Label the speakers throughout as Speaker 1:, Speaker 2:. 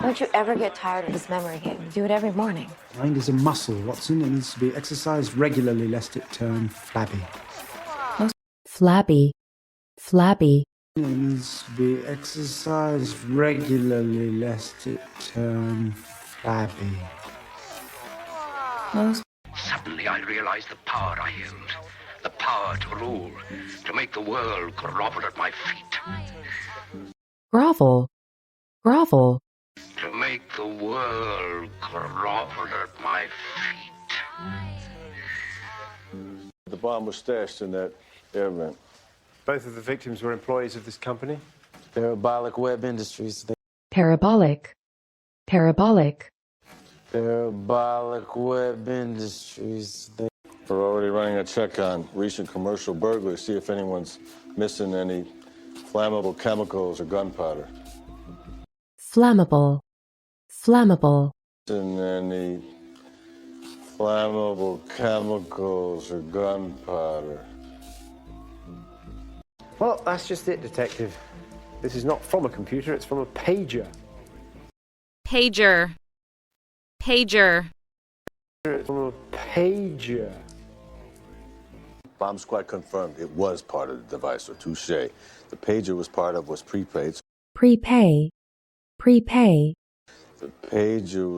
Speaker 1: Don't you ever get tired of this memory game? Do it every morning.
Speaker 2: Mind is a muscle, Watson. It needs to be exercised regularly lest it turn flabby.
Speaker 3: Flabby. Flabby.
Speaker 2: It needs to be exercised regularly lest it turn flabby.
Speaker 4: Suddenly I realized the power I held. The power to rule, to make the world grovel at my feet.
Speaker 3: Grovel. Grovel.
Speaker 4: To make the world grovel at my feet.
Speaker 5: The bomb was stashed in that air vent.
Speaker 6: Both of the victims were employees of this company.
Speaker 7: Parabolic Web Industries.
Speaker 3: Parabolic. Parabolic.
Speaker 7: Parabolic Web Industries.
Speaker 5: We're already running a check on recent commercial burglaries, see if anyone's missing any flammable chemicals or gunpowder.
Speaker 3: Flammable. Flammable.
Speaker 5: Missing any flammable chemicals or gunpowder.
Speaker 6: Well, that's just it, Detective. This is not from a computer, it's from a pager.
Speaker 8: Pager. Pager.
Speaker 6: It's from a pager.
Speaker 5: Bomb squad confirmed it was part of the device, so touche. The pager was prepaid.
Speaker 3: Prepay. Prepay.
Speaker 5: The pager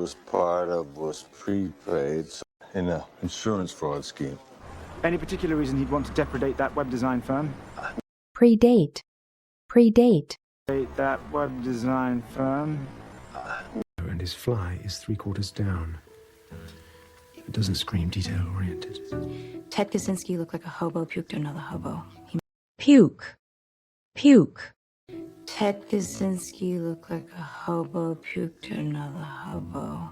Speaker 5: was prepaid in an insurance fraud scheme.
Speaker 2: Any particular reason he'd want to depredate that web design firm?
Speaker 3: Predate. Predate.
Speaker 2: That web design firm. And his fly is 3/4 down. It doesn't scream detail-oriented.
Speaker 1: Ted Kaczynski looked like a hobo puked another hobo.
Speaker 3: Puke. Puke.
Speaker 1: Ted Kaczynski looked like a hobo puked another hobo.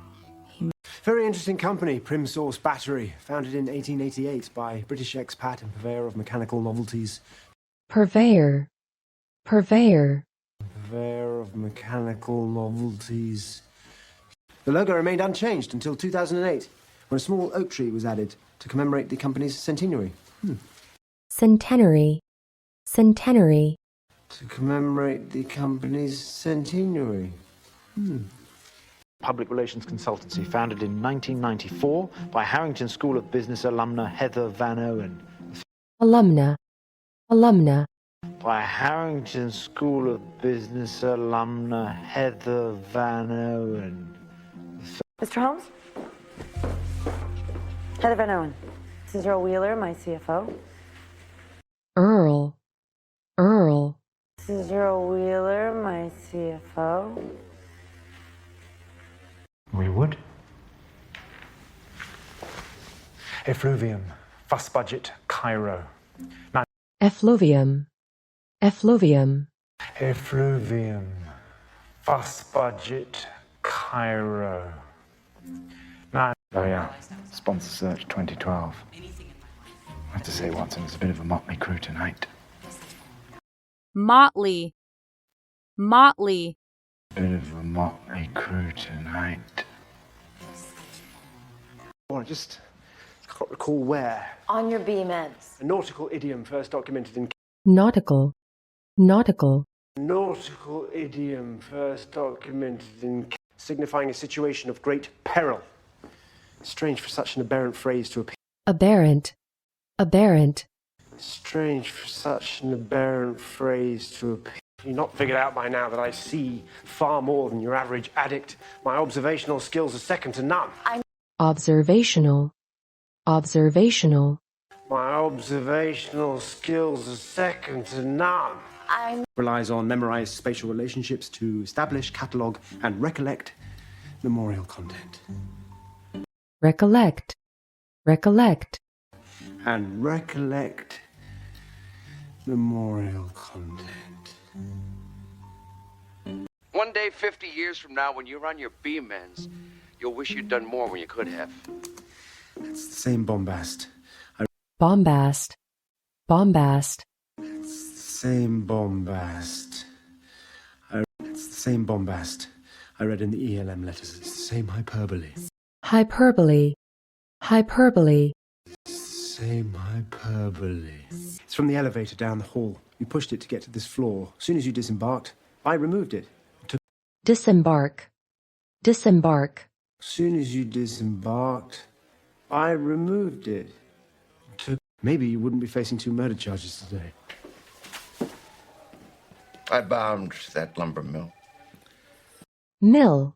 Speaker 6: Very interesting company, Primsource Battery, founded in 1888 by British expat and purveyor of mechanical novelties.
Speaker 3: Purveyor. Purveyor.
Speaker 6: Purveyor of mechanical novelties. The logo remained unchanged until 2008, when a small oak tree was added to commemorate the company's centenary.
Speaker 3: Centenary. Centenary.
Speaker 6: To commemorate the company's centenary.
Speaker 9: Public relations consultancy founded in 1994 by Harrington School of Business alumna Heather Van Owen.
Speaker 3: Alumna. Alumna.
Speaker 9: By Harrington School of Business alumna Heather Van Owen.
Speaker 1: Mr. Holmes? Heather Van Owen. This is Earl Wheeler, my CFO.
Speaker 3: Earl. Earl.
Speaker 1: This is Earl Wheeler, my CFO.
Speaker 6: We would. Effluvium, fuss budget, Cairo.
Speaker 3: Effluvium. Effluvium.
Speaker 6: Effluvium, fuss budget, Cairo. Oh yeah, sponsor search 2012. I have to say, Watson, it's a bit of a motley crew tonight.
Speaker 8: Motley. Motley.
Speaker 6: Bit of a motley crew tonight. I just can't recall where.
Speaker 1: On your B-meds.
Speaker 6: A nautical idiom first documented in...
Speaker 3: Nautical. Nautical.
Speaker 6: Nautical idiom first documented in... signifying a situation of great peril. Strange for such an aberrant phrase to appear.
Speaker 3: Aberrant. Aberrant.
Speaker 6: Strange for such an aberrant phrase to appear. You've not figured out by now that I see far more than your average addict. My observational skills are second to none.
Speaker 3: Observational. Observational.
Speaker 6: My observational skills are second to none. Relies on memorized spatial relationships to establish, catalogue, and recollect memorial content.
Speaker 3: Recollect. Recollect.
Speaker 6: And recollect memorial content.
Speaker 4: One day, 50 years from now, when you're on your B-mens, you'll wish you'd done more when you could have.
Speaker 6: It's the same bombast.
Speaker 3: Bombast. Bombast.
Speaker 6: It's the same bombast. It's the same bombast I read in the ELM letters. It's the same hyperbole.
Speaker 3: Hyperbole. Hyperbole.
Speaker 6: It's the same hyperbole. It's from the elevator down the hall. You pushed it to get to this floor. As soon as you disembarked, I removed it.
Speaker 3: Disembark. Disembark.
Speaker 2: As soon as you disembarked, I removed it. Maybe you wouldn't be facing 2 murder charges today.
Speaker 4: I bombed that lumber mill.
Speaker 3: Mill.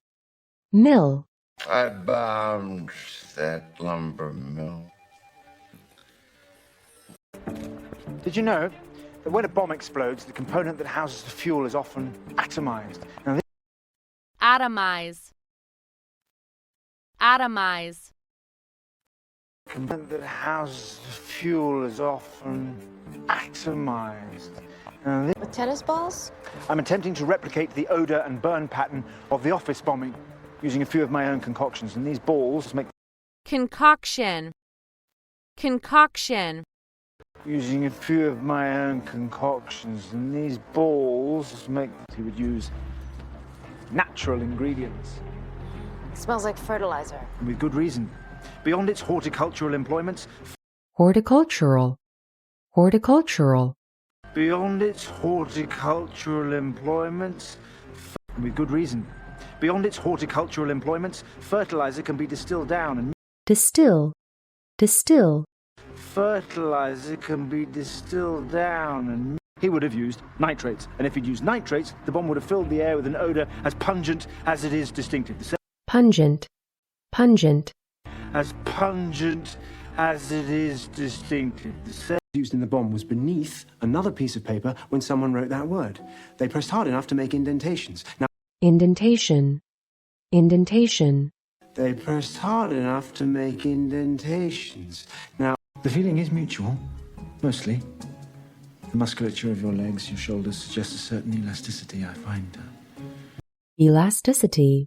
Speaker 3: Mill.
Speaker 4: I bombed that lumber mill.
Speaker 9: Did you know that when a bomb explodes, the component that houses the fuel is often atomized? Now,
Speaker 8: Atomize. Atomize.
Speaker 9: the component that houses the fuel is often atomized. Now,
Speaker 10: With tennis balls?
Speaker 9: I'm attempting to replicate the odor and burn pattern of the office bombing using a few of my own concoctions, and these balls make...
Speaker 8: Concoction. Concoction.
Speaker 9: Using a few of my own concoctions, and these balls make... He would use natural ingredients.
Speaker 10: It smells like fertilizer.
Speaker 9: And with good reason. Beyond its horticultural employments...
Speaker 3: Horticultural. Horticultural.
Speaker 9: Beyond its horticultural employments... With good reason. Beyond its horticultural employments, fertilizer can be distilled down and...
Speaker 3: Distill. Distill.
Speaker 9: Fertilizer can be distilled down and... He would have used nitrates. And if he'd used nitrates, the bomb would have filled the air with an odor as pungent as it is distinctive.
Speaker 3: Pungent. Pungent.
Speaker 9: As pungent as it is distinctive. The
Speaker 2: Used in the bomb was beneath another piece of paper when someone wrote that word. They pressed hard enough to make indentations. Now,
Speaker 3: Indentation. Indentation.
Speaker 2: they pressed hard enough to make indentations. Now, the feeling is mutual, mostly. The musculature of your legs, your shoulders suggests a certain elasticity, I find.
Speaker 3: Elasticity.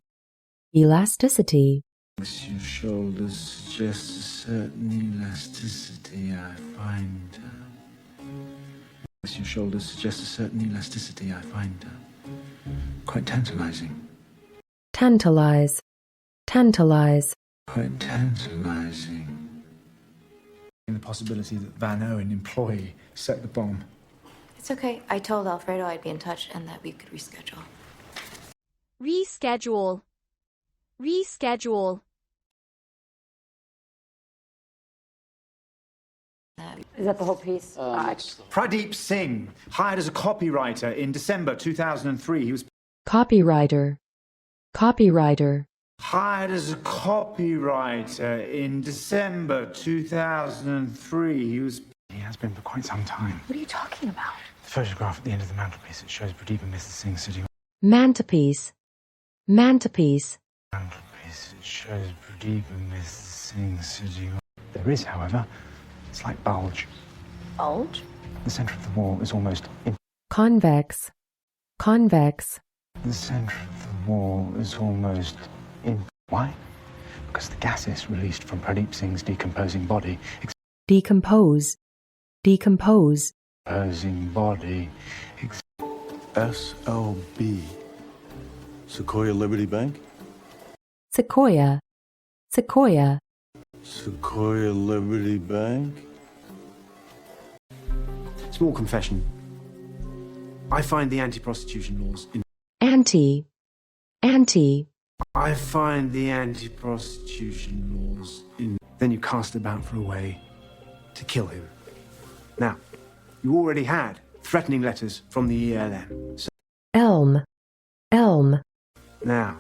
Speaker 3: Elasticity.
Speaker 2: Your shoulders suggest a certain elasticity, I find. Your shoulders suggest a certain elasticity, I find. Quite tantalizing.
Speaker 3: Tantalize. Tantalize.
Speaker 2: Quite tantalizing. The possibility that Van Owen, employee, set the bomb.
Speaker 10: It's okay. I told Alfredo I'd be in touch and that we could reschedule.
Speaker 8: Reschedule. Reschedule.
Speaker 10: Is that the whole piece?
Speaker 9: Pradeep Singh, hired as a copywriter in December 2003. He was
Speaker 3: Copywriter. Copywriter.
Speaker 9: hired as a copywriter in December 2003. He has been for quite some time.
Speaker 10: What are you talking about?
Speaker 6: The photograph at the end of the mantelpiece, it shows Pradeep and Mrs. Singh sitting on
Speaker 3: Mantelpiece. Mantelpiece.
Speaker 6: the mantelpiece. It shows Pradeep and Mrs. Singh sitting on... There is, however, a slight bulge.
Speaker 10: Bulge?
Speaker 6: The centre of the wall is almost in...
Speaker 3: Convex. Convex.
Speaker 6: The centre of the wall is almost in... Why? Because the gases released from Pradeep Singh's decomposing body...
Speaker 3: Decompose. Decompose.
Speaker 6: Decomposing body...
Speaker 5: SLB. Sequoia Liberty Bank?
Speaker 3: Sequoia. Sequoia.
Speaker 5: Sequoia Liberty Bank?
Speaker 2: Small confession. I find the anti-prostitution laws in...
Speaker 3: Anti. Anti.
Speaker 2: I find the anti-prostitution laws in... Then you cast about for a way to kill him. Now, you already had threatening letters from the ELM. So
Speaker 3: Elm. Elm.
Speaker 2: now,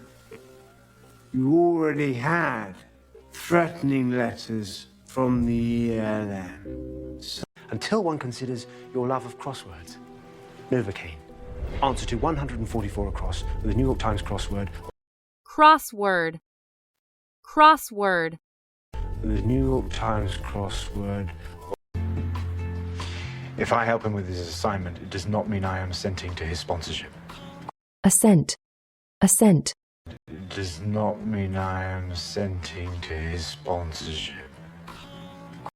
Speaker 2: you already had threatening letters from the ELM. So, until one considers your love of crosswords. Novocaine. Answer to 144 across with the New York Times crossword.
Speaker 8: Crossword. Crossword.
Speaker 2: The New York Times crossword.
Speaker 6: If I help him with his assignment, it does not mean I am assenting to his sponsorship.
Speaker 3: Assent. Assent.
Speaker 6: It does not mean I am assenting to his sponsorship.